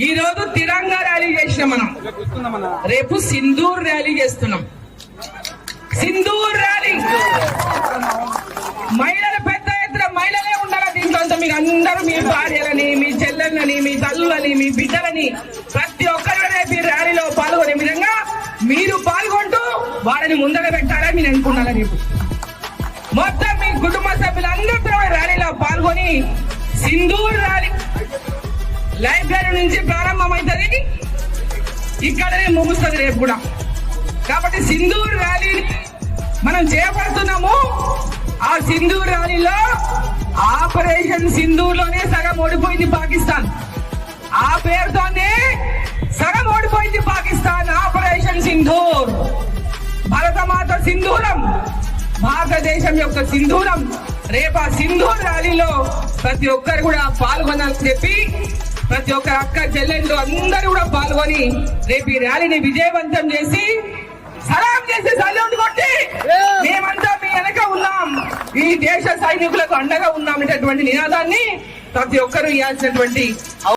ఈ రోజు తిరంగా ర్యాలీ చేసినాం మనం, రేపు సింధూర్ ర్యాలీ చేస్తున్నాం. సింధూర్ ర్యాలీ మహిళలు పెద్ద ఎత్తున మహిళలే ఉండాలి దీంట్లో. మీరు అందరూ మీ భార్యలని, మీ చెల్లెళ్ళని, మీ తల్లులని, మీ బిడ్డలని ప్రతి ఒక్కరు రేపు ఈ ర్యాలీలో పాల్గొనే విధంగా మీరు పాల్గొంటూ వాళ్ళని ముందర పెట్టాలని మీరు అనుకున్నారా? రేపు మొత్తం మీ కుటుంబ సభ్యులందరూ ర్యాలీలో పాల్గొని సింధూర్ ర్యాలీ లైబ్రరీ నుంచి ప్రారంభమైతుంది, ఇక్కడనే ముగుస్తుంది రేపు కూడా. కాబట్టి సింధూర్ ర్యాలీ మనం చేపడుతున్నాము. ఆ సింధూర్ ర్యాలీలో ఆపరేషన్ సింధూర్ లోనే సగం ఓడిపోయింది పాకిస్తాన్. ఆ పేరుతోనే సగం ఓడిపోయింది పాకిస్తాన్. ఆపరేషన్ సింధూర్, భారతమాత సింధూరం, భారతదేశం యొక్క సింధూరం. రేపు ఆ సింధూర్ ర్యాలీలో ప్రతి ఒక్కరు కూడా పాల్గొనాలని చెప్పి ప్రతి ఒక్క అక్క చెల్లెళ్ళు అందరూ కూడా పాల్గొని రేపు ఈ ర్యాలీని విజయవంతం చేసి సలాం చేసి సల్యూట్ కొట్టి మేమంతా మీ వెనక ఉన్నాం, ఈ దేశ సైనికులకు అండగా ఉన్నామనేటటువంటి నినాదాన్ని ప్రతి ఒక్కరూ ఇవ్వాల్సినటువంటి